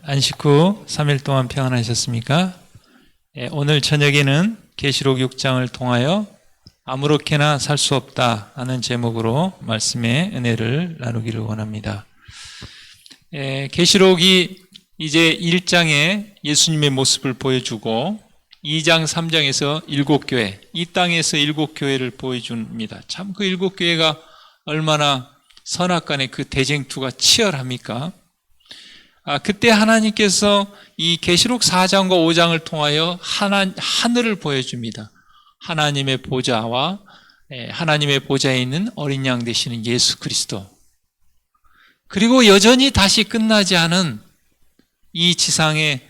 안식 후 3일 동안 평안하셨습니까? 오늘 저녁에는 계시록 6장을 통하여 아무렇게나 살 수 없다 하는 제목으로 말씀의 은혜를 나누기를 원합니다. 계시록이 이제 1장에 예수님의 모습을 보여주고 2장, 3장에서 7교회, 이 땅에서 7교회를 보여줍니다. 참 그 7교회가 얼마나 선악간의 그 대쟁투가 치열합니까? 그때 하나님께서 이 계시록 4장과 5장을 통하여 하늘을 보여줍니다. 하나님의 보좌와 하나님의 보좌에 있는 어린 양 되시는 예수 그리스도. 그리고 여전히 다시 끝나지 않은 이 지상에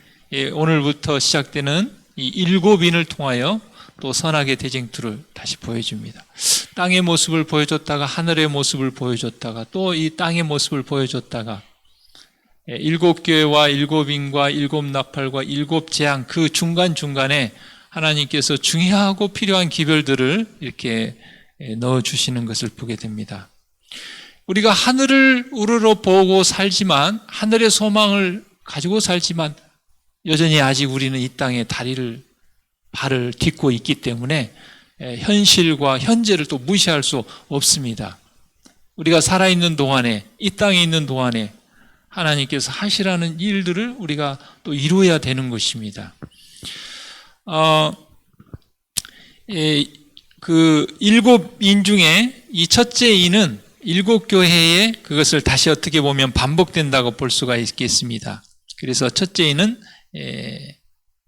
오늘부터 시작되는 이 7인을 통하여 또 선악의 대쟁투를 다시 보여줍니다. 땅의 모습을 보여줬다가 하늘의 모습을 보여줬다가 또 이 땅의 모습을 보여줬다가 7교회와 7인과 7나팔과 7재앙 그 중간중간에 하나님께서 중요하고 필요한 기별들을 이렇게 넣어주시는 것을 보게 됩니다. 우리가 하늘을 우러러 보고 살지만, 하늘의 소망을 가지고 살지만 여전히 아직 우리는 이 땅에 발을 딛고 있기 때문에 현실과 현재를 또 무시할 수 없습니다. 우리가 살아있는 동안에, 이 땅에 있는 동안에 하나님께서 하시라는 일들을 우리가 또 이루어야 되는 것입니다. 그 7인 중에 이 첫째 인은 7교회에 그것을 다시 어떻게 보면 반복된다고 볼 수가 있겠습니다. 그래서 첫째 인은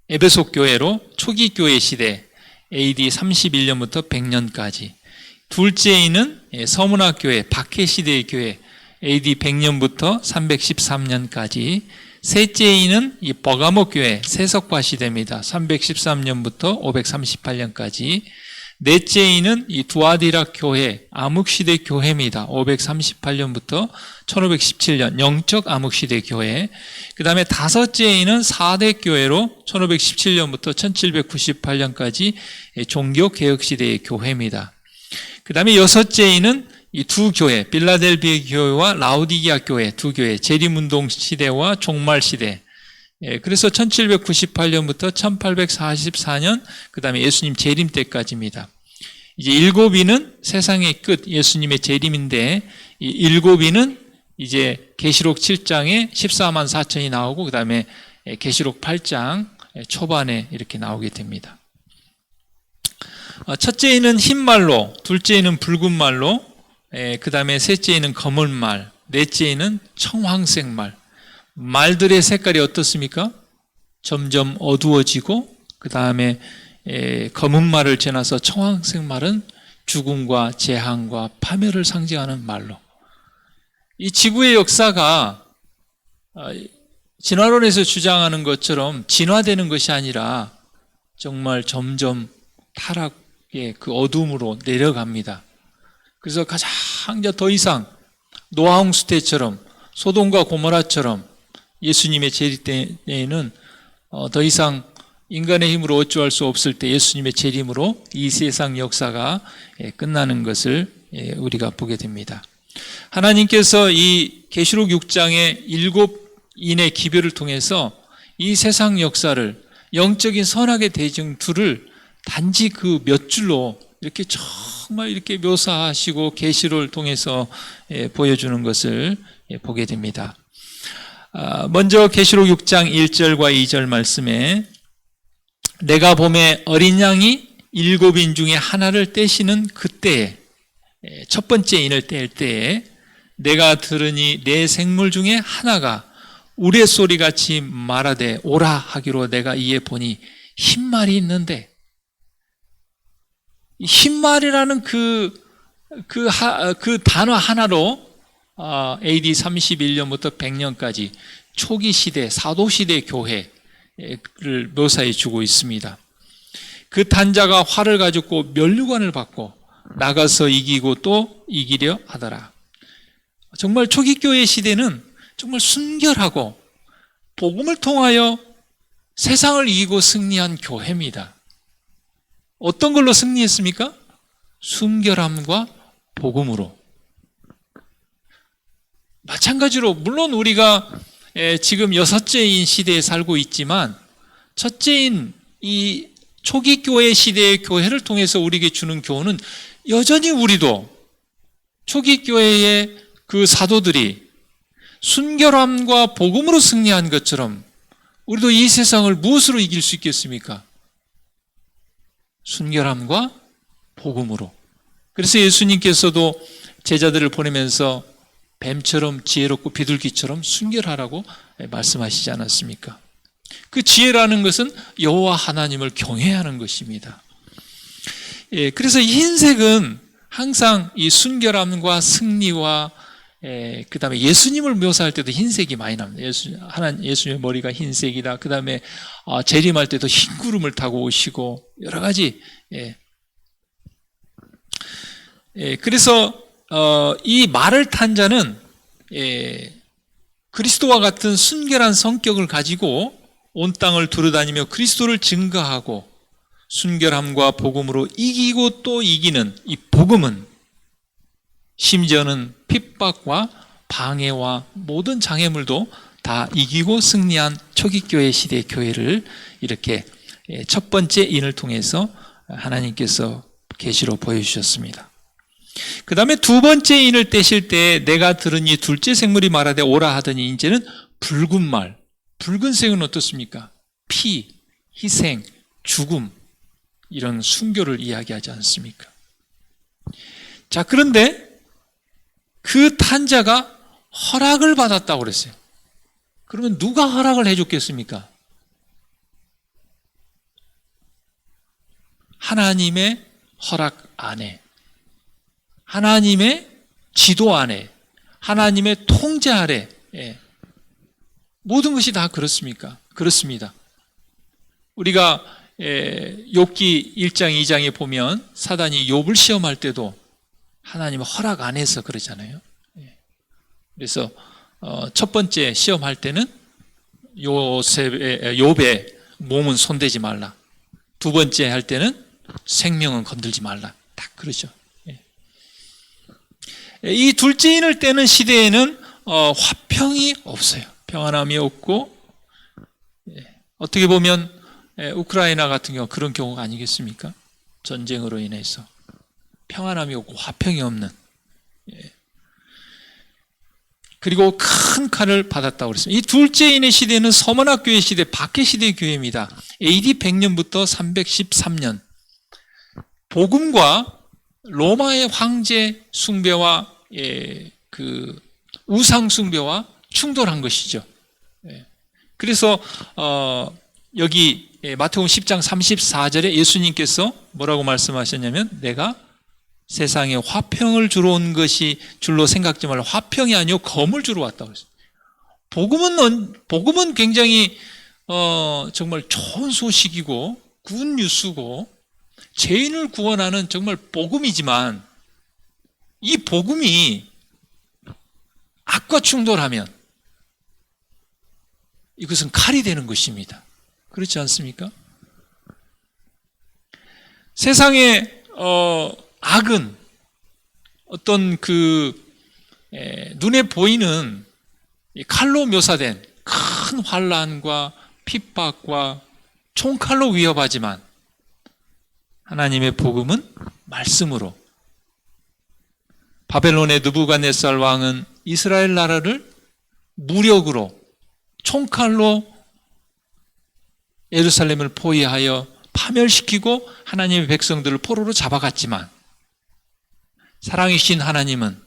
에베소 교회로 초기 교회 시대 AD 31년부터 100년까지, 둘째 인은 서문학 교회 박해 시대의 교회 AD 100년부터 313년까지, 셋째 인은 이 버가모 교회 세석과 시대입니다. 313년부터 538년까지, 넷째 인은 이 두아디라 교회 암흑시대 교회입니다. 538년부터 1517년 영적 암흑시대 교회. 그 다음에 다섯째 인은 사대 교회로 1517년부터 1798년까지 종교개혁시대의 교회입니다. 그 다음에 여섯째 인은 이 두 교회, 빌라델비아 교회와 라우디게아 교회 두 교회, 재림운동 시대와 종말 시대. 그래서 1798년부터 1844년, 그 다음에 예수님 재림 때까지입니다. 이제 7인은 세상의 끝, 예수님의 재림인데, 이 7인은 이제 계시록 7장에 14만 4천이 나오고, 그 다음에 계시록 8장 초반에 이렇게 나오게 됩니다. 첫째 인은 흰 말로, 둘째 인은 붉은 말로, 그 다음에 셋째 인은 검은 말, 넷째 인은 청황색 말. 말들의 색깔이 어떻습니까? 점점 어두워지고, 그 다음에 검은 말을 지나서 청황색 말은 죽음과 재앙과 파멸을 상징하는 말로. 이 지구의 역사가 진화론에서 주장하는 것처럼 진화되는 것이 아니라 정말 점점 타락의 그 어둠으로 내려갑니다. 그래서 가장 이제 더 이상 노아홍수 때처럼, 소돔과 고모라처럼 예수님의 재림 때에는 더 이상 인간의 힘으로 어찌할 수 없을 때 예수님의 재림으로 이 세상 역사가 끝나는 것을 우리가 보게 됩니다. 하나님께서 이 계시록 6장의 7인의 기별을 통해서 이 세상 역사를, 영적인 선악의 대쟁투를 단지 그 몇 줄로 이렇게 정말 이렇게 묘사하시고 계시를 통해서 보여주는 것을 보게 됩니다. 먼저 계시록 6장 1절과 2절 말씀에 내가 봄에 어린 양이 7인 중에 하나를 떼시는 그때에, 첫 번째 인을 뗄 때에 내가 들으니 내 생물 중에 하나가 우레소리같이 말하되 오라 하기로 내가 이에 보니 흰말이 있는데, 흰말이라는 그 단어 하나로 AD 31년부터 100년까지 초기 시대, 사도 시대 교회를 묘사해 주고 있습니다. 그 단자가 활을 가지고 면류관을 받고 나가서 이기고 또 이기려 하더라. 정말 초기 교회 시대는 정말 순결하고 복음을 통하여 세상을 이기고 승리한 교회입니다. 어떤 걸로 승리했습니까? 순결함과 복음으로. 마찬가지로 물론 우리가 지금 여섯째인 시대에 살고 있지만 첫째인 이 초기 교회 시대의 교회를 통해서 우리에게 주는 교훈은 여전히 우리도 초기 교회의 그 사도들이 순결함과 복음으로 승리한 것처럼 우리도 이 세상을 무엇으로 이길 수 있겠습니까? 순결함과 복음으로. 그래서 예수님께서도 제자들을 보내면서 뱀처럼 지혜롭고 비둘기처럼 순결하라고 말씀하시지 않았습니까? 그 지혜라는 것은 여호와 하나님을 경외하는 것입니다. 그래서 이 흰색은 항상 이 순결함과 승리와 그 다음에 예수님을 묘사할 때도 흰색이 많이 납니다. 예수님의 머리가 흰색이다. 그 다음에 재림할 때도 흰 구름을 타고 오시고 여러 가지. 그래서 이 말을 탄 자는 그리스도와 같은 순결한 성격을 가지고 온 땅을 두루다니며 그리스도를 증거하고 순결함과 복음으로 이기고 또 이기는 이 복음은 심지어는 핍박과 방해와 모든 장애물도 다 이기고 승리한 초기교회 시대의 교회를 이렇게 첫 번째 인을 통해서 하나님께서 계시로 보여주셨습니다. 그 다음에 두 번째 인을 떼실 때 내가 들은 이 둘째 생물이 말하되 오라 하더니 이제는 붉은 말. 붉은색은 어떻습니까? 피, 희생, 죽음 이런 순교를 이야기하지 않습니까? 자, 그런데 그 탄자가 허락을 받았다고 그랬어요. 그러면 누가 허락을 해줬겠습니까? 하나님의 허락 안에, 하나님의 지도 안에, 하나님의 통제 아래, 모든 것이 다 그렇습니까? 그렇습니다. 우리가 욥기 1장 2장에 보면 사단이 욥을 시험할 때도 하나님의 허락 안에서 그러잖아요. 그래서 첫 번째 시험할 때는 욥의 몸은 손대지 말라. 두 번째 할 때는 생명은 건들지 말라. 딱 그러죠. 이 둘째 인을 떼는 시대에는 화평이 없어요. 평안함이 없고, 어떻게 보면 우크라이나 같은 경우 그런 경우가 아니겠습니까? 전쟁으로 인해서 평안함이 없고 화평이 없는. 그리고 큰 칼을 받았다고 그랬습니다. 이 둘째인의 시대는 서머나교회 시대, 박해시대 교회입니다. AD 100년부터 313년. 복음과 로마의 황제 숭배와 그 우상 숭배와 충돌한 것이죠. 그래서 여기 마태복음 10장 34절에 예수님께서 뭐라고 말씀하셨냐면 내가 세상에 화평을 주러 온 것이 줄로 생각지 말라. 화평이 아니요 검을 주러 왔다고 했어요. 복음은 굉장히 정말 좋은 소식이고 굿 뉴스고 죄인을 구원하는 정말 복음이지만 이 복음이 악과 충돌하면 이것은 칼이 되는 것입니다. 그렇지 않습니까? 세상의 악은 어떤 눈에 보이는 칼로 묘사된 큰 환난과 핍박과 총칼로 위협하지만 하나님의 복음은 말씀으로. 바벨론의 느부갓네살 왕은 이스라엘 나라를 무력으로 총칼로 예루살렘을 포위하여 파멸시키고 하나님의 백성들을 포로로 잡아갔지만 사랑이신 하나님은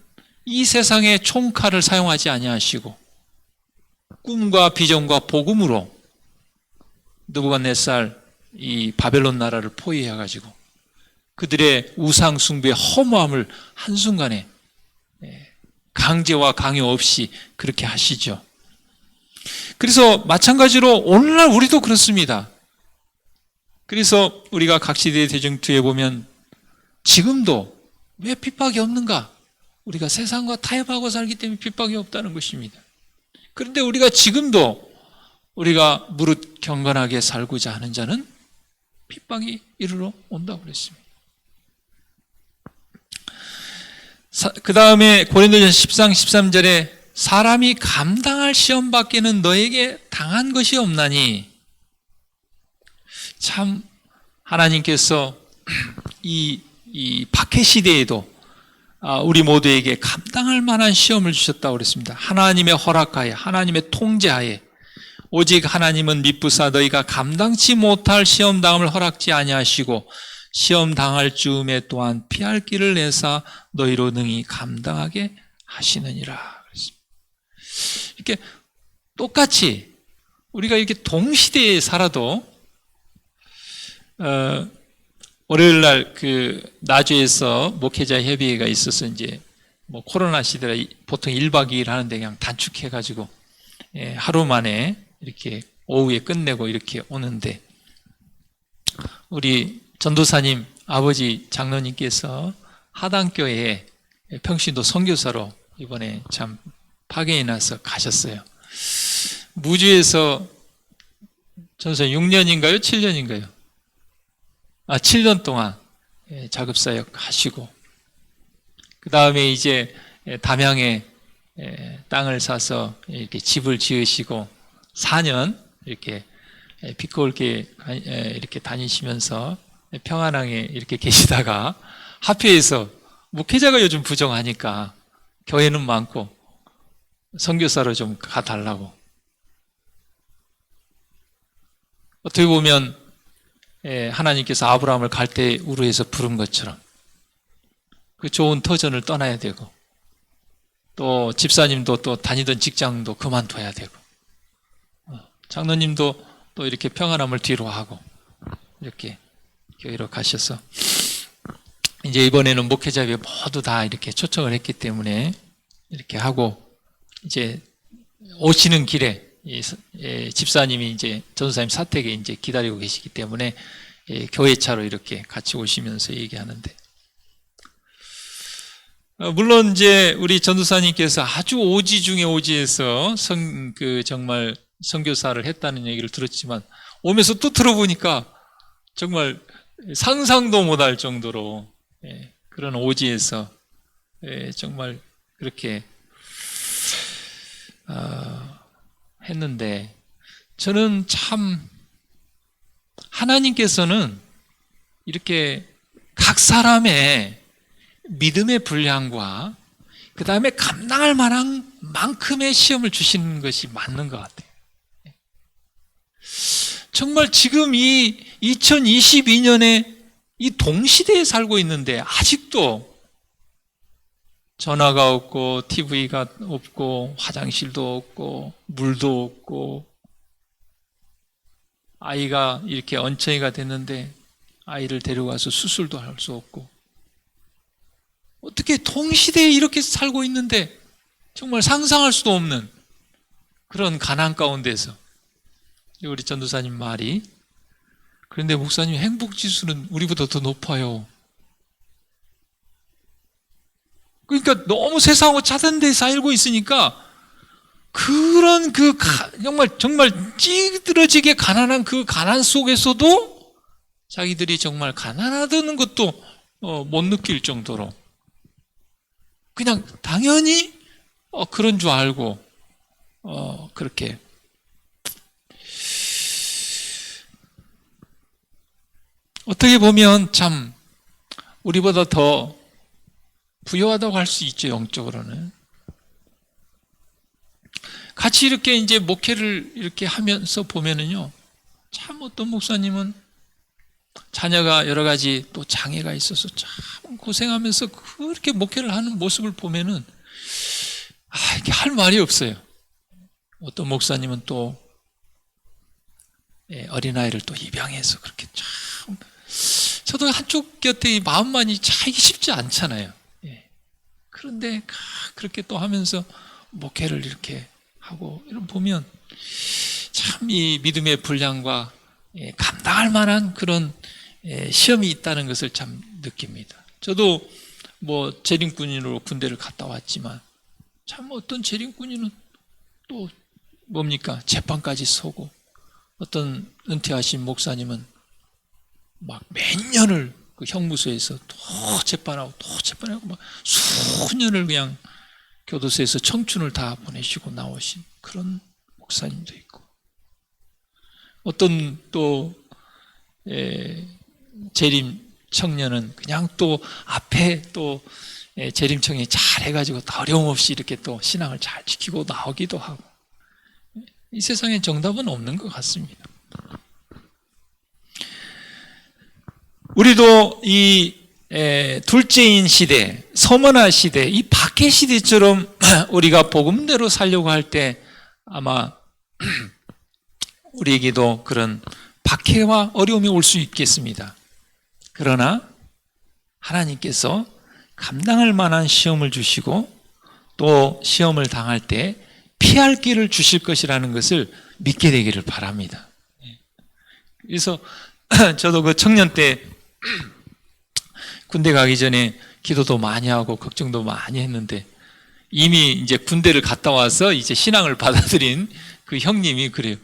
이 세상에 총칼을 사용하지 아니하시고 꿈과 비전과 복음으로 느부갓네살 이 바벨론 나라를 포위해가지고 그들의 우상 숭배의 허무함을 한순간에 강제와 강요 없이 그렇게 하시죠. 그래서 마찬가지로 오늘날 우리도 그렇습니다. 그래서 우리가 각 시대의 대중투에 보면 지금도 왜 핍박이 없는가? 우리가 세상과 타협하고 살기 때문에 핍박이 없다는 것입니다. 그런데 우리가 지금도 우리가 무릇 경건하게 살고자 하는 자는 핍박이 이르러 온다고 그랬습니다. 그 다음에 고린도전서 10장 13절에 사람이 감당할 시험밖에는 너에게 당한 것이 없나니. 참 하나님께서 이 박해 시대에도 우리 모두에게 감당할 만한 시험을 주셨다고 그랬습니다. 하나님의 허락하에, 하나님의 통제하에, 오직 하나님은 미쁘사 너희가 감당치 못할 시험당함을 허락지 아니하시고 시험 당할 즈음에 또한 피할 길을 내사 너희로 능히 감당하게 하시느니라. 이렇게 똑같이 우리가 이렇게 동시대에 살아도 월요일 날 나주에서 목회자 협의회가 있어서 이제 뭐 코로나 시대라 보통 1박 2일 하는데 그냥 단축해가지고 하루 만에 이렇게 오후에 끝내고 이렇게 오는데 우리 전도사님 아버지 장로님께서 하당교회에 평신도 선교사로 이번에 참 파견이 나서 가셨어요. 무주에서 전도사님 6년인가요? 7년인가요? 7년 동안 작업사역 하시고 그 다음에 이제 담양에 땅을 사서 이렇게 집을 지으시고 4년 이렇게 비꼬을게 이렇게 다니시면서 평안항에 이렇게 계시다가 하필에서 목회자가 요즘 부정하니까 교회는 많고 선교사로 좀 가달라고. 어떻게 보면 하나님께서 아브라함을 갈대 우르에서 부른 것처럼 그 좋은 터전을 떠나야 되고 또 집사님도 또 다니던 직장도 그만둬야 되고 장로님도 또 이렇게 평안함을 뒤로 하고 이렇게 교회로 가셔서 이제 이번에는 목회자회 모두 다 이렇게 초청을 했기 때문에 이렇게 하고 이제 오시는 길에 집사님이 이제 전도사님 사택에 이제 기다리고 계시기 때문에 교회 차로 이렇게 같이 오시면서 얘기하는데 물론 이제 우리 전도사님께서 아주 오지 중에 오지에서 정말 선교사를 했다는 얘기를 들었지만 오면서 또 들어보니까 정말 상상도 못할 정도로 그런 오지에서 정말 그렇게 했는데 저는 참 하나님께서는 이렇게 각 사람의 믿음의 분량과 그 다음에 감당할 만한 만큼의 시험을 주시는 것이 맞는 것 같아요. 정말 지금 이 2022년에 이 동시대에 살고 있는데 아직도 전화가 없고 TV가 없고 화장실도 없고 물도 없고 아이가 이렇게 얹혀이가 됐는데 아이를 데려가서 수술도 할 수 없고 어떻게 동시대에 이렇게 살고 있는데 정말 상상할 수도 없는 그런 가난 가운데서 우리 전도사님 말이 그런데 목사님 행복지수는 우리보다 더 높아요. 그러니까 너무 세상하고 차단돼 살고 있으니까 그런 정말 찌들어지게 가난한 그 가난 속에서도 자기들이 정말 가난하다는 것도 못 느낄 정도로 그냥 당연히 그런 줄 알고 그렇게 어떻게 보면 참 우리보다 더 부유하다고 할 수 있죠, 영적으로는. 같이 이렇게 이제 목회를 이렇게 하면서 보면은요, 참 어떤 목사님은 자녀가 여러 가지 또 장애가 있어서 참 고생하면서 그렇게 목회를 하는 모습을 보면은, 이게 할 말이 없어요. 어떤 목사님은 또 어린아이를 또 입양해서 그렇게 참, 저도 한쪽 곁에 마음만이 차이기 쉽지 않잖아요. 그런데 그렇게 또 하면서 목회를 이렇게 하고 이런 보면 참 이 믿음의 분량과 감당할 만한 그런 시험이 있다는 것을 참 느낍니다. 저도 뭐 재림꾼으로 군대를 갔다 왔지만 참 어떤 재림꾼이는 또 뭡니까? 재판까지 서고 어떤 은퇴하신 목사님은 막 몇 년을 그 형무소에서 또 재판하고 막 수년을 그냥 교도소에서 청춘을 다 보내시고 나오신 그런 목사님도 있고, 어떤 또 재림 청년은 그냥 또 앞에 또 재림청에 잘 해가지고 어려움 없이 이렇게 또 신앙을 잘 지키고 나오기도 하고, 이 세상에 정답은 없는 것 같습니다. 우리도 이 둘째인 시대, 서머나 시대, 이 박해 시대처럼 우리가 복음대로 살려고 할 때 아마 우리에게도 그런 박해와 어려움이 올 수 있겠습니다. 그러나 하나님께서 감당할 만한 시험을 주시고 또 시험을 당할 때 피할 길을 주실 것이라는 것을 믿게 되기를 바랍니다. 그래서 저도 그 청년 때 군대 가기 전에 기도도 많이 하고 걱정도 많이 했는데, 이미 이제 군대를 갔다 와서 이제 신앙을 받아들인 그 형님이 그래요.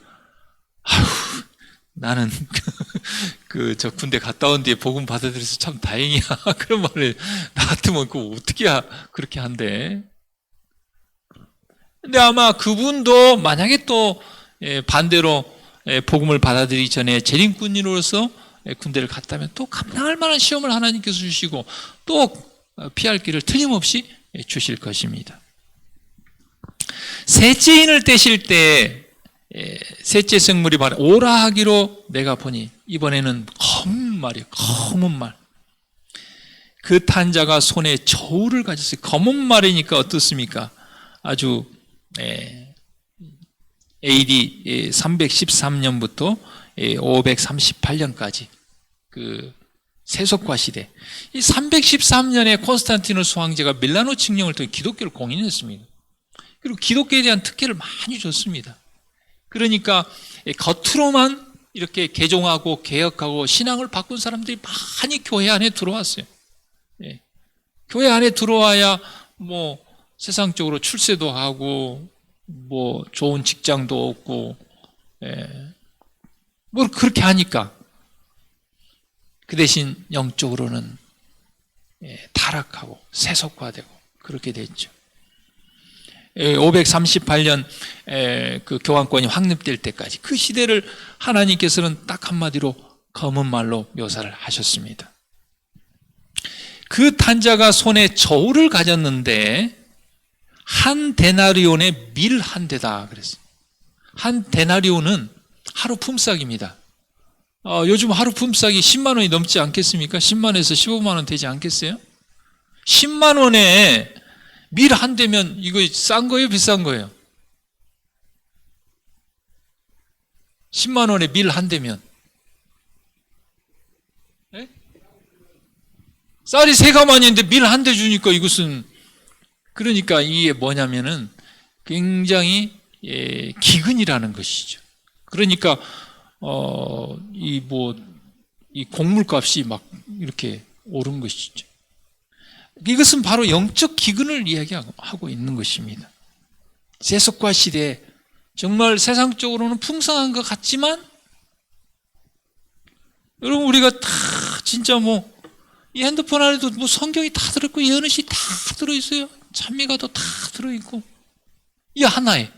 아휴, 나는 저 군대 갔다 온 뒤에 복음 받아들여서 참 다행이야. 그런 말을 나 같으면 그거 어떻게 그렇게 한대. 근데 아마 그분도 만약에 또 반대로 복음을 받아들이기 전에 재림꾼으로서 군대를 갔다면 또 감당할 만한 시험을 하나님께서 주시고 또 피할 길을 틀림없이 주실 것입니다. 셋째인을 떼실 때 셋째 생물이 바로 오라 하기로 내가 보니, 이번에는 검은 말이에요. 검은 말. 그 탄자가 손에 저울을 가졌어요. 검은 말이니까 어떻습니까? 아주 AD 313년부터 538년까지 그 세속화 시대, 이 313년에 콘스탄티누스 황제가 밀라노 칙령을 통해 기독교를 공인했습니다. 그리고 기독교에 대한 특혜를 많이 줬습니다. 그러니까 겉으로만 이렇게 개종하고 개혁하고 신앙을 바꾼 사람들이 많이 교회 안에 들어왔어요. 교회 안에 들어와야 뭐 세상적으로 출세도 하고 뭐 좋은 직장도 얻고 뭐 그렇게 하니까, 그 대신 영적으로는 타락하고 세속화되고 그렇게 됐죠. 538년 그 교황권이 확립될 때까지 그 시대를 하나님께서는 딱 한마디로 검은 말로 묘사를 하셨습니다. 그 탄자가 손에 저울을 가졌는데 한 데나리온의 밀 한 대다 그랬어요. 한 데나리온은 하루 품삯입니다. 요즘 하루 품삯이 10만 원이 넘지 않겠습니까? 10만에서 15만 원 되지 않겠어요? 10만 원에 밀 한 대면 이거 싼 거예요? 비싼 거예요? 10만 원에 밀 한 대면 쌀이 세 가마니인데 밀 한 대 주니까 이것은, 그러니까 이게 뭐냐면은 굉장히 기근이라는 것이죠. 그러니까 이 곡물값이 막 이렇게 오른 것이죠. 이것은 바로 영적 기근을 이야기하고 있는 것입니다. 세속화 시대에 정말 세상적으로는 풍성한 것 같지만, 여러분 우리가 다 진짜 이 핸드폰 안에도 성경이 다 들어있고 예언의 다 들어있어요. 찬미가도 다 들어있고, 이 하나에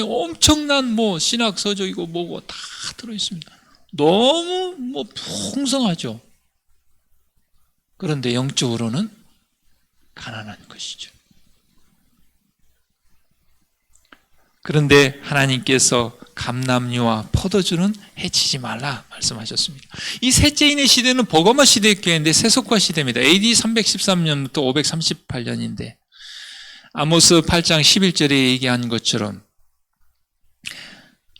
엄청난 신학 서적이고 뭐고 다 들어있습니다. 너무 풍성하죠. 그런데 영적으로는 가난한 것이죠. 그런데 하나님께서 감람류와 포도주는 해치지 말라 말씀하셨습니다. 이 셋째인의 시대는 버거마 시대였는데 세속화 시대입니다. AD 313년부터 538년인데 아모스 8장 11절에 얘기한 것처럼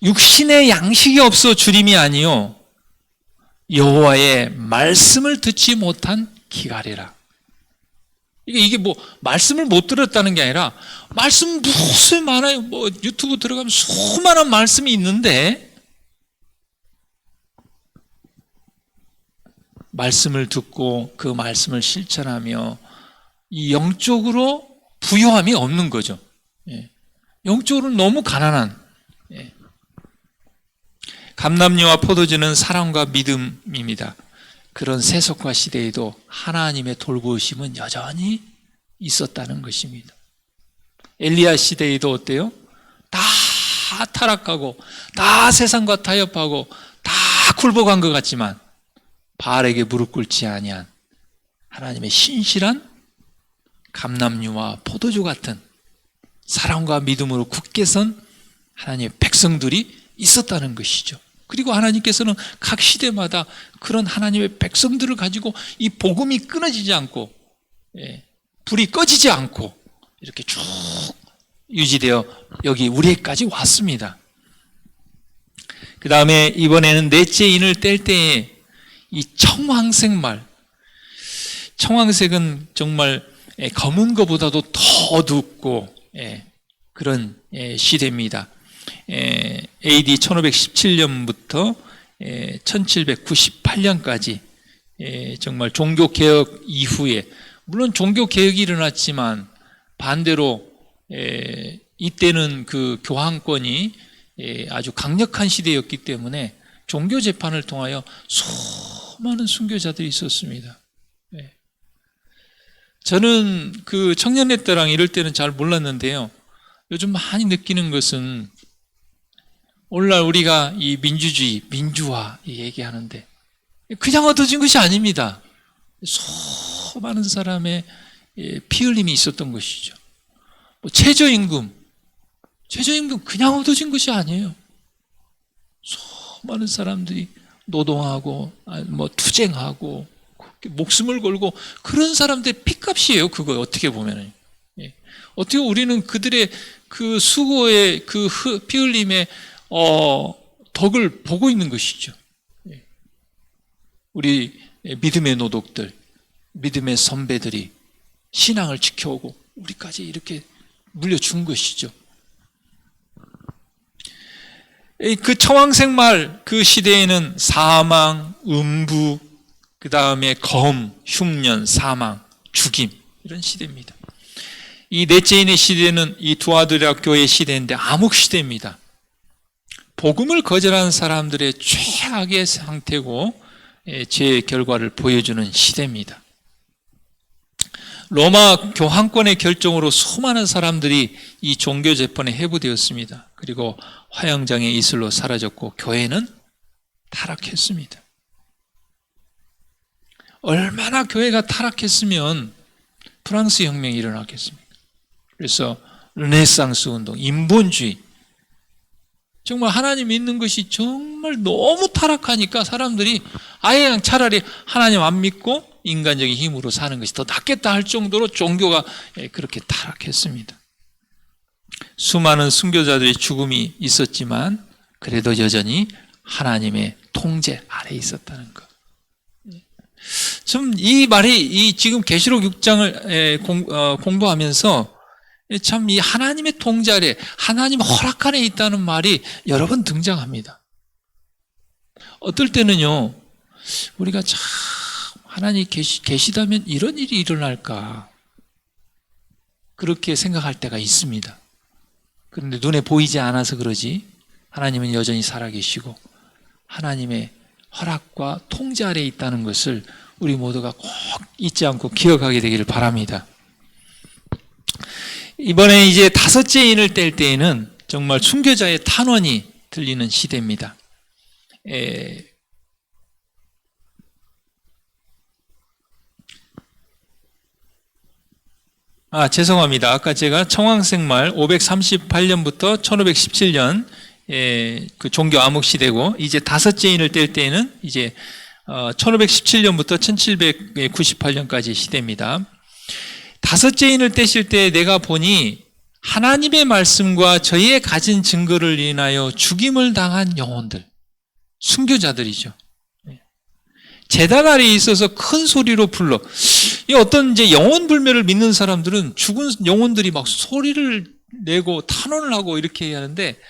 육신의 양식이 없어 주림이 아니요 여호와의 말씀을 듣지 못한 기갈이라. 이게 말씀을 못 들었다는 게 아니라 말씀 무수히 많아요. 유튜브 들어가면 수많은 말씀이 있는데 말씀을 듣고 그 말씀을 실천하며 이 영적으로 부요함이 없는 거죠. 영적으로는 너무 가난한. 감람류와 포도주는 사랑과 믿음입니다. 그런 세속화 시대에도 하나님의 돌보심은 여전히 있었다는 것입니다. 엘리야 시대에도 어때요? 다 타락하고 다 세상과 타협하고 다 굴복한 것 같지만 바알에게 무릎 꿇지 아니한 하나님의 신실한 감람유와 포도주 같은 사랑과 믿음으로 굳게 선 하나님의 백성들이 있었다는 것이죠. 그리고 하나님께서는 각 시대마다 그런 하나님의 백성들을 가지고 이 복음이 끊어지지 않고 불이 꺼지지 않고 이렇게 쭉 유지되어 여기 우리에까지 왔습니다. 그 다음에 이번에는 넷째 인을 뗄 때에 이 청황색 청황색은 정말 검은 것보다도 더 어둡고 그런 시대입니다. AD 1517년부터 1798년까지 정말 종교개혁 이후에, 물론 종교개혁이 일어났지만 반대로 이때는 그 교황권이 아주 강력한 시대였기 때문에 종교재판을 통하여 수많은 순교자들이 있었습니다. 저는 그 청년회 때랑 이럴 때는 잘 몰랐는데요. 요즘 많이 느끼는 것은 오늘날 우리가 이 민주주의, 민주화 얘기하는데 그냥 얻어진 것이 아닙니다. 수많은 사람의 피 흘림이 있었던 것이죠. 최저임금 그냥 얻어진 것이 아니에요. 수많은 사람들이 노동하고 투쟁하고 목숨을 걸고 그런 사람들의 피값이에요. 그거 어떻게 보면은. 어떻게 우리는 그들의 그 수고의 그 피 흘림의 덕을 보고 있는 것이죠. 우리 믿음의 노독들, 믿음의 선배들이 신앙을 지켜오고 우리까지 이렇게 물려준 것이죠. 그 청황색 말 그 시대에는 사망, 음부, 그 다음에 검, 흉년, 사망, 죽임 이런 시대입니다. 이 넷째인의 시대는 이 두아드라 교회의 시대인데 암흑 시대입니다. 복음을 거절하는 사람들의 최악의 상태고 죄의 결과를 보여주는 시대입니다. 로마 교황권의 결정으로 수많은 사람들이 이 종교 재판에 해부되었습니다. 그리고 화영장의 이슬로 사라졌고 교회는 타락했습니다. 얼마나 교회가 타락했으면 프랑스 혁명이 일어났겠습니까? 그래서 르네상스 운동, 인본주의, 정말 하나님 믿는 것이 정말 너무 타락하니까 사람들이 아예 그냥 차라리 하나님 안 믿고 인간적인 힘으로 사는 것이 더 낫겠다 할 정도로 종교가 그렇게 타락했습니다. 수많은 순교자들의 죽음이 있었지만 그래도 여전히 하나님의 통제 아래에 있었다는 것. 좀 이 말이 지금 계시록 6장을 공부하면서 참 이 하나님의 통제 아래, 하나님 허락 안에 있다는 말이 여러 번 등장합니다. 어떨 때는요, 우리가 참 하나님이 계시다면 이런 일이 일어날까 그렇게 생각할 때가 있습니다. 그런데 눈에 보이지 않아서 그러지 하나님은 여전히 살아계시고 하나님의 허락과 통제 아래에 있다는 것을 우리 모두가 꼭 잊지 않고 기억하게 되기를 바랍니다. 이번에 이제 다섯째 인을 뗄 때에는 정말 순교자의 탄원이 들리는 시대입니다. 죄송합니다. 아까 제가 청황색 말 538년부터 1517년 그 종교 암흑 시대고, 이제 다섯째 인을 뗄 때에는 이제 1517년부터 1798년까지 시대입니다. 다섯째 인을 떼실 때 내가 보니 하나님의 말씀과 저희의 가진 증거를 인하여 죽임을 당한 영혼들, 순교자들이죠. 제단 아래에 있어서 큰 소리로 불러. 이 어떤 이제 영혼 불멸을 믿는 사람들은 죽은 영혼들이 막 소리를 내고 탄원을 하고 이렇게 하는데,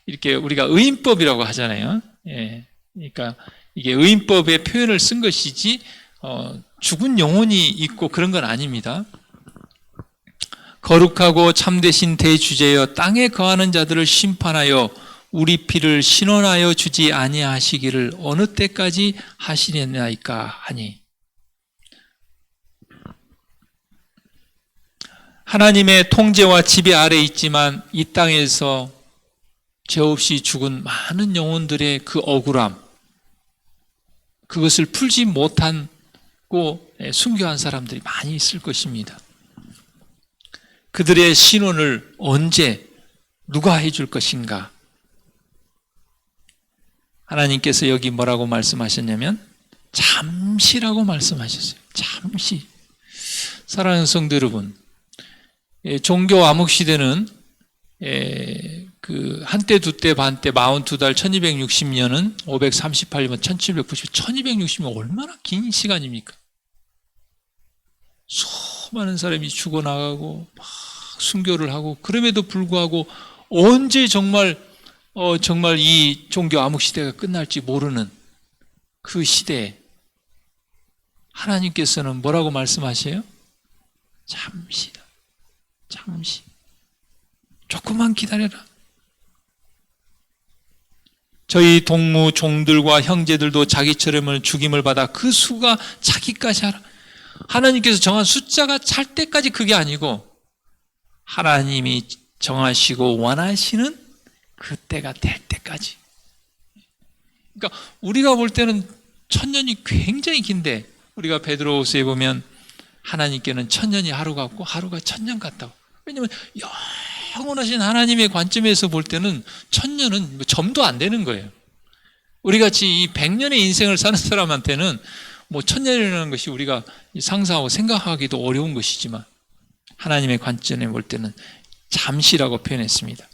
이렇게 우리가 의인법이라고 하잖아요. 그러니까 이게 의인법의 표현을 쓴 것이지 죽은 영혼이 있고 그런 건 아닙니다. 거룩하고 참되신 대주제여 땅에 거하는 자들을 심판하여 우리 피를 신원하여 주지 아니하시기를 어느 때까지 하시려나이까 하니. 하나님의 통제와 지배 아래 있지만 이 땅에서 죄 없이 죽은 많은 영혼들의 그 억울함, 그것을 풀지 못하고 순교한 사람들이 많이 있을 것입니다. 그들의 신원을 언제 누가 해줄 것인가? 하나님께서 여기 뭐라고 말씀하셨냐면 잠시라고 말씀하셨어요. 잠시. 사랑하는 성도 여러분, 종교 암흑 시대는 그 한때 두때 반때 42달 1260년은 538년 1790 1260년 얼마나 긴 시간입니까? 수많은 사람이 죽어나가고 막 순교를 하고 그럼에도 불구하고 언제 정말 이 종교 암흑 시대가 끝날지 모르는 그 시대에 하나님께서는 뭐라고 말씀하세요? 잠시다. 잠시. 조금만 기다려라. 저희 동무 종들과 형제들도 자기처럼 죽임을 받아 그 수가 차기까지 하라. 하나님께서 정한 숫자가 찰 때까지 그게 아니고 하나님이 정하시고 원하시는 그때가 될 때까지. 그러니까 우리가 볼 때는 1000년이 굉장히 긴데 우리가 베드로후서에 보면 하나님께는 1000년이 하루 같고 하루가 1000년 같다고. 왜냐하면 영원하신 하나님의 관점에서 볼 때는 1000년은 점도 안 되는 거예요. 우리 같이 이 100년의 인생을 사는 사람한테는 1000년이라는 것이 우리가 상상하고 생각하기도 어려운 것이지만 하나님의 관점에 볼 때는 잠시라고 표현했습니다.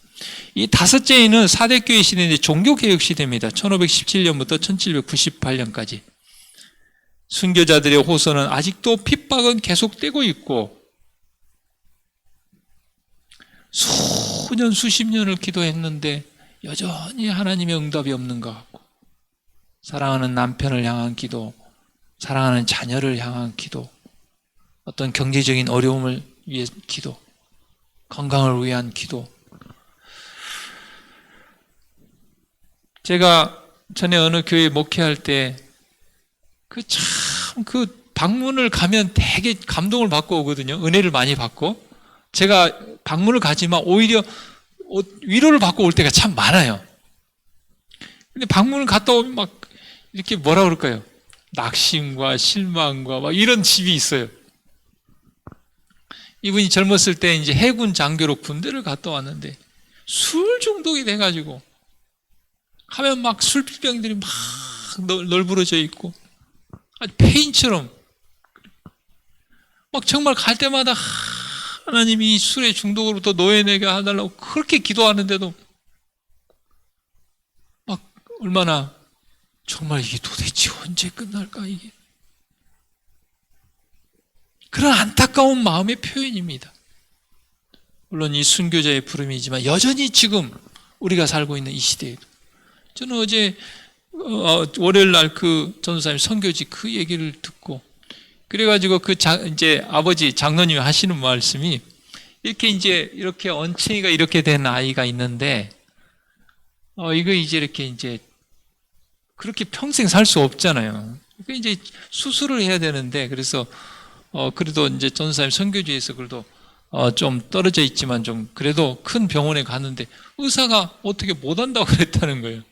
이 다섯째 인은 사대교회 시대인데 종교개혁 시대입니다. 1517년부터 1798년까지. 순교자들의 호소는 아직도 핍박은 계속되고 있고 수년 수십 년을 기도했는데 여전히 하나님의 응답이 없는 것 같고 사랑하는 남편을 향한 기도, 사랑하는 자녀를 향한 기도, 어떤 경제적인 어려움을 위해 기도, 건강을 위한 기도. 제가 전에 어느 교회 목회할 때 그 방문을 가면 되게 감동을 받고 오거든요. 은혜를 많이 받고. 제가 방문을 가지만 오히려 위로를 받고 올 때가 참 많아요. 근데 방문을 갔다 오면 막 이렇게 뭐라 그럴까요? 낙심과 실망과 막 이런 집이 있어요. 이분이 젊었을 때 이제 해군 장교로 군대를 갔다 왔는데 술 중독이 돼가지고 하면 막 술병들이 막 널브러져 있고 아주 폐인처럼 막 정말 갈 때마다 하나님이 술의 중독으로부터 노예내게 해달라고 그렇게 기도하는데도 막 얼마나 정말 이게 도대체 언제 끝날까 이게 그런 안타까운 마음의 표현입니다. 물론 이 순교자의 부름이지만 여전히 지금 우리가 살고 있는 이 시대에도 저는 어제 월요일 날 그 전도사님 선교지 그 얘기를 듣고 그래가지고 이제 아버지 장로님이 하시는 말씀이 이렇게 언챙이가 이렇게 된 아이가 있는데 이거 이제 이렇게 이제 그렇게 평생 살 수 없잖아요. 이제 수술을 해야 되는데 그래서 그래도 이제 전도사님 선교지에서 그래도 좀 떨어져 있지만 좀 그래도 큰 병원에 갔는데 의사가 어떻게 못 한다고 그랬다는 거예요.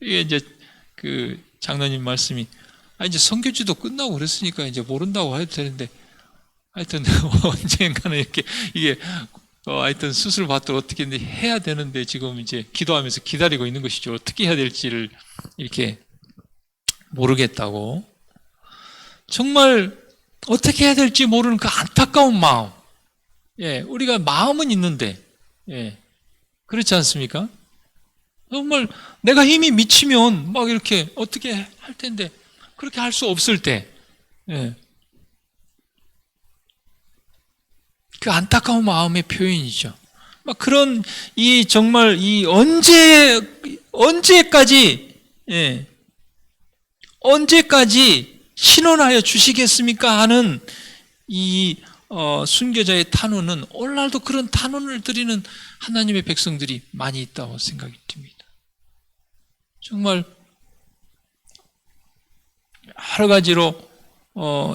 이게 이제 그 장로님 말씀이 이제 선교지도 끝나고 그랬으니까 이제 모른다고 해도 되는데 하여튼 언젠가는 이게 하여튼 수술 받도록 어떻게 해야 되는데 지금 이제 기도하면서 기다리고 있는 것이죠. 어떻게 해야 될지를 이렇게 모르겠다고. 정말 어떻게 해야 될지 모르는 그 안타까운 마음. 예, 우리가 마음은 있는데, 예, 그렇지 않습니까? 정말 내가 힘이 미치면 막 이렇게 어떻게 할 텐데, 그렇게 할 수 없을 때, 예. 그 안타까운 마음의 표현이죠. 막 그런 정말 언제까지, 예, 언제까지 신원하여 주시겠습니까? 하는 순교자의 탄원은 오늘날도 그런 탄원을 드리는 하나님의 백성들이 많이 있다고 생각이 듭니다. 정말 여러 가지로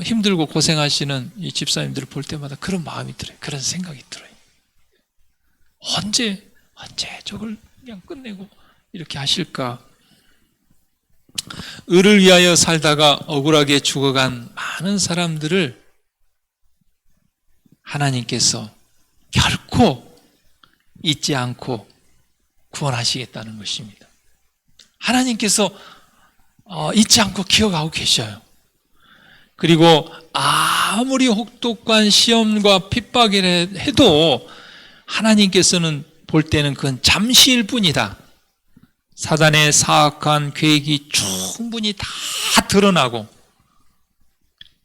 힘들고 고생하시는 이 집사님들을 볼 때마다 그런 마음이 들어요. 그런 생각이 들어요. 언제 저걸 그냥 끝내고 이렇게 하실까? 을을 위하여 살다가 억울하게 죽어간 많은 사람들을 하나님께서 결코 잊지 않고 구원하시겠다는 것입니다. 하나님께서 잊지 않고 기억하고 계셔요. 그리고 아무리 혹독한 시험과 핍박을 해도 하나님께서는 볼 때는 그건 잠시일 뿐이다. 사단의 사악한 계획이 충분히 다 드러나고,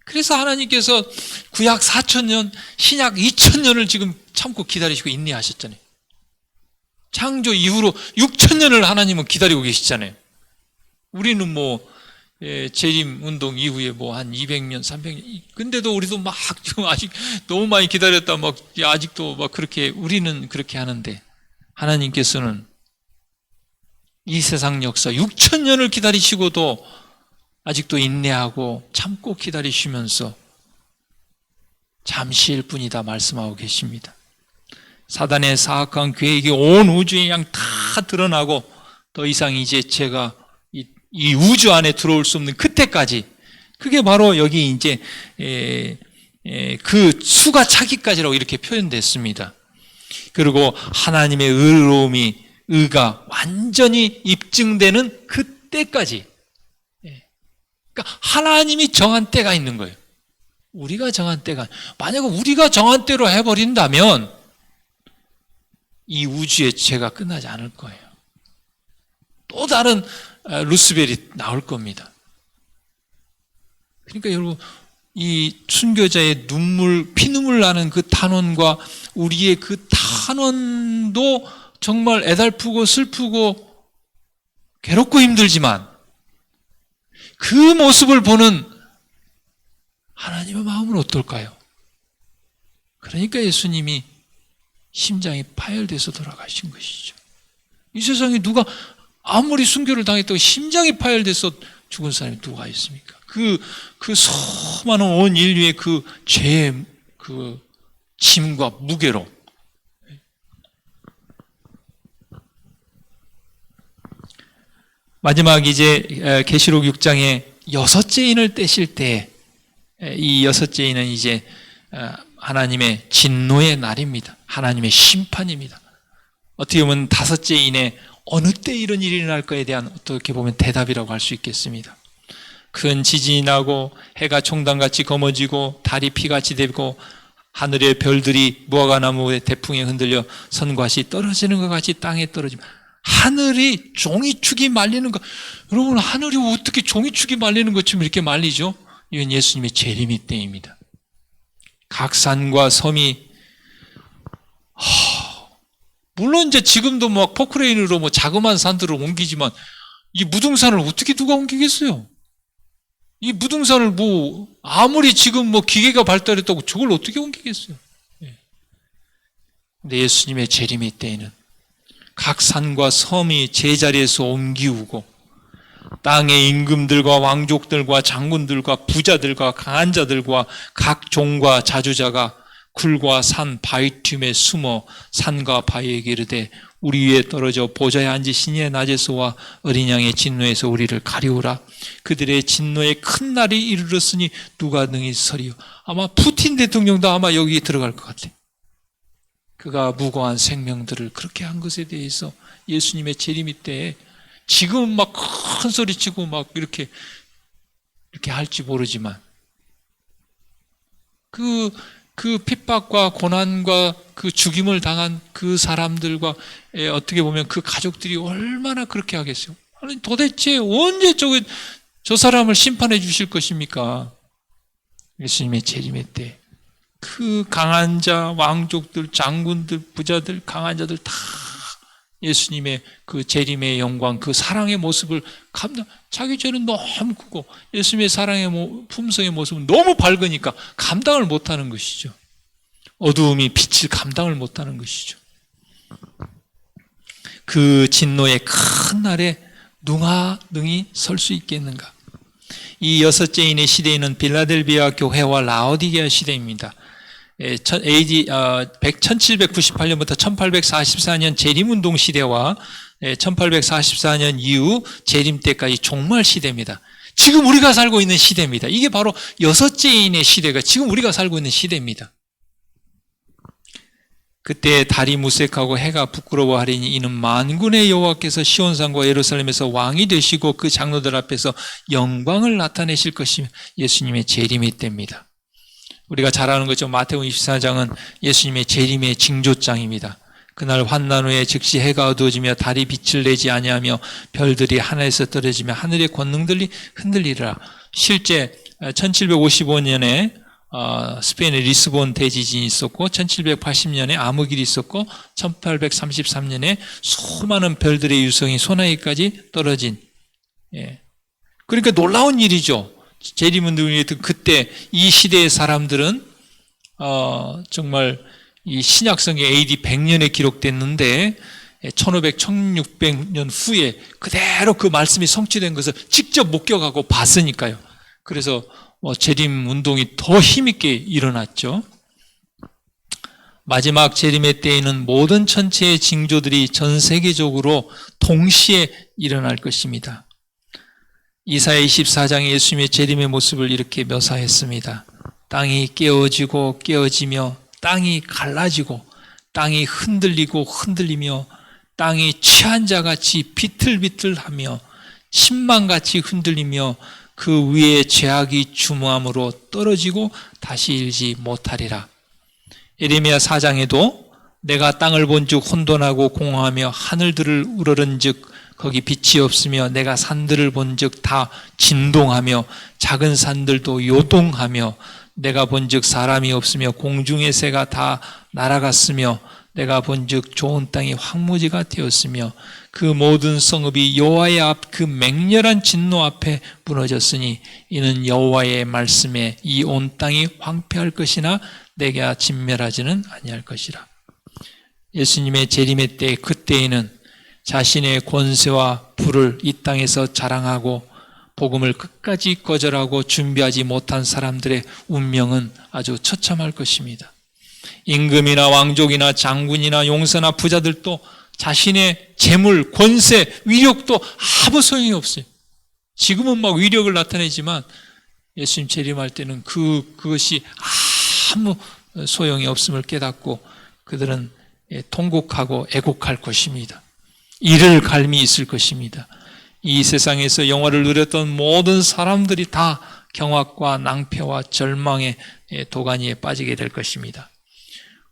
그래서 하나님께서 구약 4,000년, 신약 2,000년을 지금 참고 기다리시고 인내하셨잖아요. 창조 이후로 6,000년을 하나님은 기다리고 계시잖아요. 우리는 재림 운동 이후에 한 200년, 300년. 근데도 우리도 지금 아직 너무 많이 기다렸다, 아직도 그렇게, 우리는 그렇게 하는데, 하나님께서는 이 세상 역사 6,000년을 기다리시고도 아직도 인내하고 참고 기다리시면서 잠시일 뿐이다 말씀하고 계십니다. 사단의 사악한 계획이 온 우주에 그냥 다 드러나고 더 이상 이제 제가 이 우주 안에 들어올 수 없는 그때까지, 그게 바로 여기 이제 그 수가 차기까지라고 이렇게 표현됐습니다. 그리고 하나님의 의가 완전히 입증되는 그때까지, 그러니까 하나님이 정한 때가 있는 거예요. 우리가 정한 때가, 만약에 우리가 정한 때로 해버린다면 이 우주의 죄가 끝나지 않을 거예요. 또 다른 루스벨이 나올 겁니다. 그러니까 여러분, 이 순교자의 피눈물 나는 그 탄원과 우리의 그 탄원도 정말 애달프고 슬프고 괴롭고 힘들지만, 그 모습을 보는 하나님의 마음은 어떨까요? 그러니까 예수님이 심장이 파열돼서 돌아가신 것이죠. 이 세상에 누가 아무리 순교를 당했다고 심장이 파열돼서 죽은 사람이 누가 있습니까? 그 수많은 온 인류의 그 죄의 그 짐과 무게로. 마지막 이제 계시록 6장에 여섯째 인을 떼실 때, 이 여섯째 인은 이제 하나님의 진노의 날입니다. 하나님의 심판입니다. 어떻게 보면 다섯째 인의 어느 때 이런 일이 일어날까에 대한 어떻게 보면 대답이라고 할 수 있겠습니다. 큰 지진이 나고 해가 총단같이 검어지고 달이 피같이 되고 하늘의 별들이 무화과나무의 대풍에 흔들려 선과시 떨어지는 것 같이 땅에 떨어지면, 하늘이 종이축이 말리는 것. 여러분, 하늘이 어떻게 종이축이 말리는 것처럼 이렇게 말리죠? 이건 예수님의 재림의 때입니다. 각 산과 섬이, 물론 이제 지금도 포크레인으로 자그마한 산들을 옮기지만, 이 무등산을 어떻게 누가 옮기겠어요? 이 무등산을 아무리 지금 기계가 발달했다고 저걸 어떻게 옮기겠어요? 근데 예수님의 재림의 때에는 각 산과 섬이 제자리에서 옮기우고, 땅의 임금들과 왕족들과 장군들과 부자들과 강한 자들과 각 종과 자주자가 굴과 산 바위 틈에 숨어 산과 바위에게 이르되 우리 위에 떨어져 보좌에 앉으신 이의 낮에서와 어린 양의 진노에서 우리를 가리우라. 그들의 진노의 큰 날이 이르렀으니 누가 능히 서리요. 아마 푸틴 대통령도 아마 여기에 들어갈 것 같아요. 그가 무고한 생명들을 그렇게 한 것에 대해서 예수님의 재림이 때에 지금 큰 소리 치고 이렇게 할지 모르지만, 그 핍박과 고난과 그 죽임을 당한 그 사람들과 어떻게 보면 그 가족들이 얼마나 그렇게 하겠어요? 아니, 도대체 언제 저 사람을 심판해 주실 것입니까? 예수님의 재림의 때 그 강한 자, 왕족들, 장군들, 부자들, 강한 자들 다 예수님의 그 재림의 영광, 그 사랑의 모습을 자기 죄는 너무 크고 예수님의 사랑의 품성의 모습은 너무 밝으니까 감당을 못하는 것이죠. 어두움이 빛을 감당을 못하는 것이죠. 그 진노의 큰 날에 누가 능히 설 수 있겠는가? 이 여섯째 인의 시대에는 빌라델비아 교회와 라오디게아 시대입니다. AD 1798년부터 1844년 재림운동 시대와 1844년 이후 재림 때까지 종말 시대입니다. 지금 우리가 살고 있는 시대입니다. 이게 바로 여섯째 인의 시대가 지금 우리가 살고 있는 시대입니다. 그때 달이 무색하고 해가 부끄러워하리니 이는 만군의 여호와께서 시온산과 예루살렘에서 왕이 되시고 그 장로들 앞에서 영광을 나타내실 것이며 예수님의 재림의 때입니다. 우리가 잘 아는 거죠. 마태복음 24장은 예수님의 재림의 징조장입니다. 그날 환난 후에 즉시 해가 어두워지며 달이 빛을 내지 아니하며 별들이 하늘에서 떨어지며 하늘의 권능들이 흔들리리라. 실제 1755년에 스페인의 리스본 대지진이 있었고 1780년에 암흑일이 있었고 1833년에 수많은 별들의 유성이 소나기까지 떨어진 그러니까 놀라운 일이죠. 재림운동이 그때 이 시대의 사람들은 정말 이 신약성의 AD 100년에 기록됐는데 1500, 1600년 후에 그대로 그 말씀이 성취된 것을 직접 목격하고 봤으니까요. 그래서 재림운동이 더 힘있게 일어났죠. 마지막 재림의 때에는 모든 천체의 징조들이 전 세계적으로 동시에 일어날 것입니다. 이사야 24장에 예수님의 재림의 모습을 이렇게 묘사했습니다. 땅이 깨어지고 깨어지며 땅이 갈라지고 땅이 흔들리고 흔들리며 땅이 취한 자같이 비틀비틀하며 신망같이 흔들리며 그 위에 죄악이 주무함으로 떨어지고 다시 일지 못하리라. 예레미야 4장에도 내가 땅을 본즉 혼돈하고 공허하며 하늘들을 우러른즉 거기 빛이 없으며 내가 산들을 본즉 다 진동하며 작은 산들도 요동하며 내가 본즉 사람이 없으며 공중의 새가 다 날아갔으며 내가 본즉 좋은 땅이 황무지가 되었으며 그 모든 성읍이 여호와의 앞 그 맹렬한 진노 앞에 무너졌으니 이는 여호와의 말씀에 이 온 땅이 황폐할 것이나 내가 진멸하지는 아니할 것이라. 예수님의 재림의 때 그때에는 자신의 권세와 부를 이 땅에서 자랑하고 복음을 끝까지 거절하고 준비하지 못한 사람들의 운명은 아주 처참할 것입니다. 임금이나 왕족이나 장군이나 용사나 부자들도 자신의 재물, 권세, 위력도 아무 소용이 없어요. 지금은 막 위력을 나타내지만 예수님 재림할 때는 그것이 아무 소용이 없음을 깨닫고 그들은 통곡하고 애곡할 것입니다. 이를 갈미 있을 것입니다. 이 세상에서 영화를 누렸던 모든 사람들이 다 경악과 낭패와 절망의 도가니에 빠지게 될 것입니다.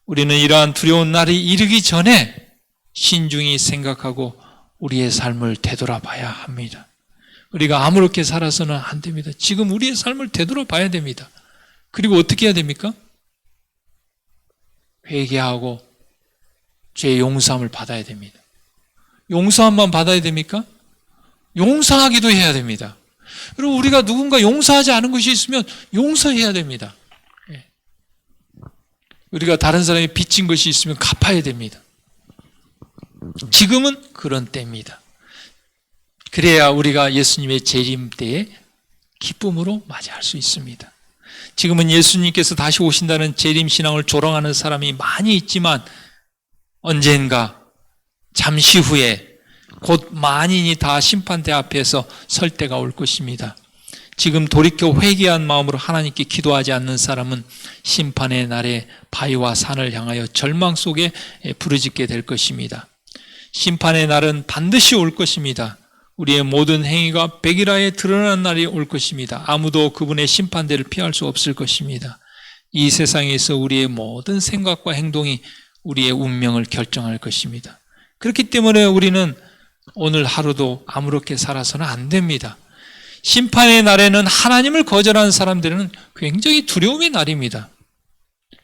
우리는 이러한 두려운 날이 이르기 전에 신중히 생각하고 우리의 삶을 되돌아봐야 합니다. 우리가 아무렇게 살아서는 안 됩니다. 지금 우리의 삶을 되돌아봐야 됩니다. 그리고 어떻게 해야 됩니까? 회개하고 죄 용서함을 받아야 됩니다. 용서함만 받아야 됩니까? 용서하기도 해야 됩니다. 그리고 우리가 누군가 용서하지 않은 것이 있으면 용서해야 됩니다. 우리가 다른 사람이 빚진 것이 있으면 갚아야 됩니다. 지금은 그런 때입니다. 그래야 우리가 예수님의 재림 때에 기쁨으로 맞이할 수 있습니다. 지금은 예수님께서 다시 오신다는 재림 신앙을 조롱하는 사람이 많이 있지만 언젠가 잠시 후에 곧 만인이 다 심판대 앞에서 설 때가 올 것입니다. 지금 돌이켜 회개한 마음으로 하나님께 기도하지 않는 사람은 심판의 날에 바위와 산을 향하여 절망 속에 부르짖게 될 것입니다. 심판의 날은 반드시 올 것입니다. 우리의 모든 행위가 백일하에 드러난 날이 올 것입니다. 아무도 그분의 심판대를 피할 수 없을 것입니다. 이 세상에서 우리의 모든 생각과 행동이 우리의 운명을 결정할 것입니다. 그렇기 때문에 우리는 오늘 하루도 아무렇게 살아서는 안 됩니다. 심판의 날에는 하나님을 거절한 사람들은 굉장히 두려움의 날입니다.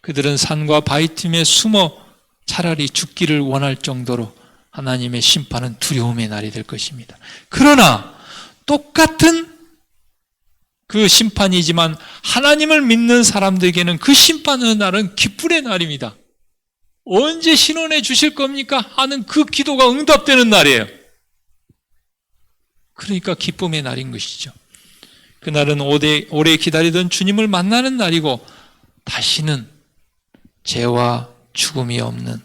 그들은 산과 바위 틈에 숨어 차라리 죽기를 원할 정도로 하나님의 심판은 두려움의 날이 될 것입니다. 그러나 똑같은 그 심판이지만 하나님을 믿는 사람들에게는 그 심판의 날은 기쁨의 날입니다. 언제 신원해 주실 겁니까? 하는 그 기도가 응답되는 날이에요. 그러니까 기쁨의 날인 것이죠. 그날은 오래 기다리던 주님을 만나는 날이고 다시는 죄와 죽음이 없는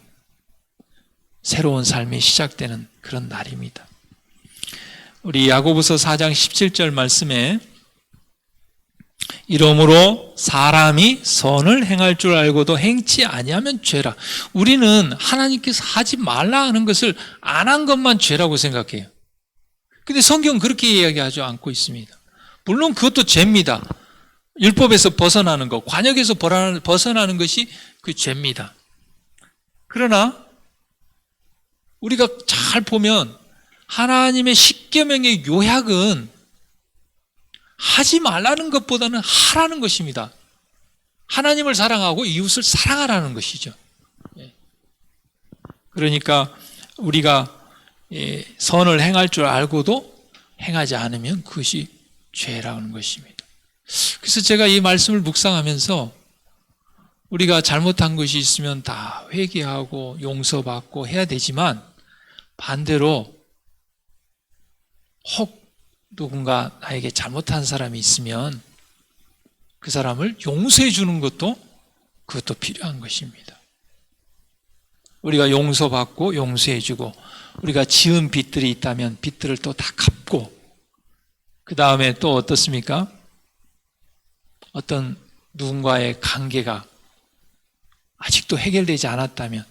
새로운 삶이 시작되는 그런 날입니다. 우리 야고보서 4장 17절 말씀에 이러므로 사람이 선을 행할 줄 알고도 행치 아니하면 죄라. 우리는 하나님께서 하지 말라 하는 것을 안 한 것만 죄라고 생각해요. 근데 성경은 그렇게 이야기하지 않고 있습니다. 물론 그것도 죄입니다. 율법에서 벗어나는 것, 관역에서 벗어나는 것이 그 죄입니다. 그러나 우리가 잘 보면 하나님의 십계명의 요약은 하지 말라는 것보다는 하라는 것입니다. 하나님을 사랑하고 이웃을 사랑하라는 것이죠. 그러니까 우리가 선을 행할 줄 알고도 행하지 않으면 그것이 죄라는 것입니다. 그래서 제가 이 말씀을 묵상하면서 우리가 잘못한 것이 있으면 다 회개하고 용서받고 해야 되지만 반대로 혹 누군가 나에게 잘못한 사람이 있으면 그 사람을 용서해 주는 것도 그것도 필요한 것입니다. 우리가 용서받고 용서해 주고 우리가 지은 빚들이 있다면 빚들을 또 다 갚고 그 다음에 또 어떻습니까? 어떤 누군가의 관계가 아직도 해결되지 않았다면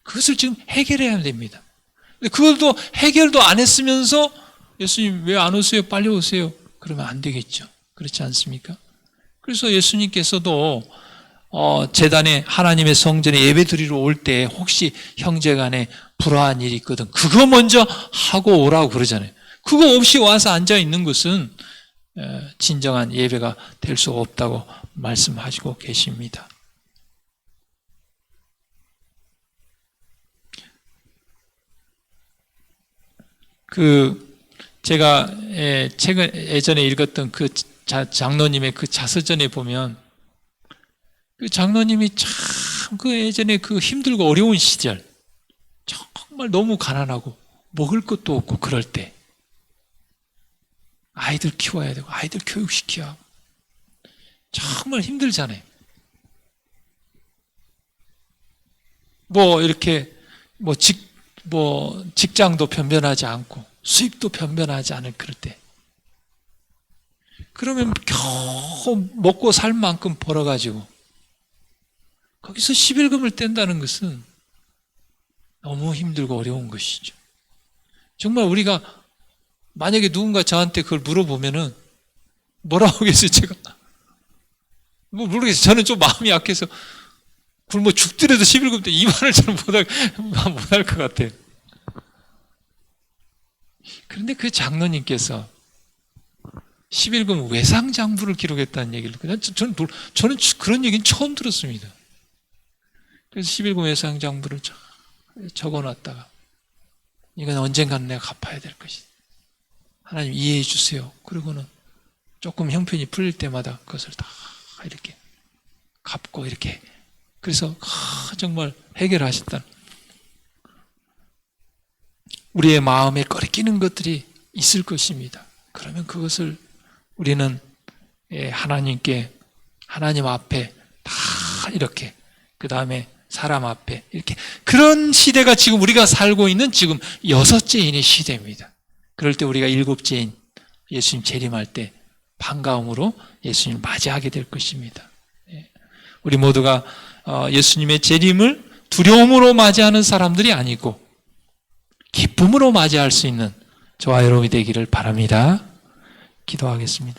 그것을 지금 해결해야 됩니다. 그것도 해결도 안 했으면서 예수님 왜 안 오세요? 빨리 오세요. 그러면 안 되겠죠. 그렇지 않습니까? 그래서 예수님께서도 제단에 하나님의 성전에 예배 드리러 올 때 혹시 형제간에 불화한 일이 있거든 그거 먼저 하고 오라고 그러잖아요. 그거 없이 와서 앉아 있는 것은 진정한 예배가 될 수 없다고 말씀하시고 계십니다. 제가 예전에 읽었던 그 장로님의 그 자서전에 보면 그 장로님이 참 그 예전에 그 힘들고 어려운 시절 정말 너무 가난하고 먹을 것도 없고 그럴 때 아이들 키워야 되고 아이들 교육시켜야 하고 정말 힘들잖아요. 이렇게 직장도 변변하지 않고 수입도 변변하지 않을 그럴 때 그러면 겨우 먹고 살 만큼 벌어가지고 거기서 11금을 뗀다는 것은 너무 힘들고 어려운 것이죠. 정말 우리가 만약에 누군가 저한테 그걸 물어보면은 뭐라고 하겠어요, 제가? 모르겠어요. 저는 좀 마음이 약해서 굶어 죽더라도 11금 때 2만을 저는 못할 것 같아요. 그런데 그 장로님께서 11금 외상장부를 기록했다는 얘기를 저는 그런 얘기는 처음 들었습니다. 그래서 11금 외상장부를 적어놨다가 이건 언젠가는 내가 갚아야 될 것이다. 하나님 이해해 주세요. 그리고는 조금 형편이 풀릴 때마다 그것을 다 이렇게 갚고 이렇게 그래서 정말 해결하셨다. 우리의 마음에 꺼리끼는 것들이 있을 것입니다. 그러면 그것을 우리는 하나님께 하나님 앞에 다 이렇게 그 다음에 사람 앞에 이렇게 그런 시대가 지금 우리가 살고 있는 지금 6째인의 시대입니다. 그럴 때 우리가 7째인 예수님 재림할 때 반가움으로 예수님을 맞이하게 될 것입니다. 우리 모두가 예수님의 재림을 두려움으로 맞이하는 사람들이 아니고 기쁨으로 맞이할 수 있는 저와 여러분이 되기를 바랍니다. 기도하겠습니다.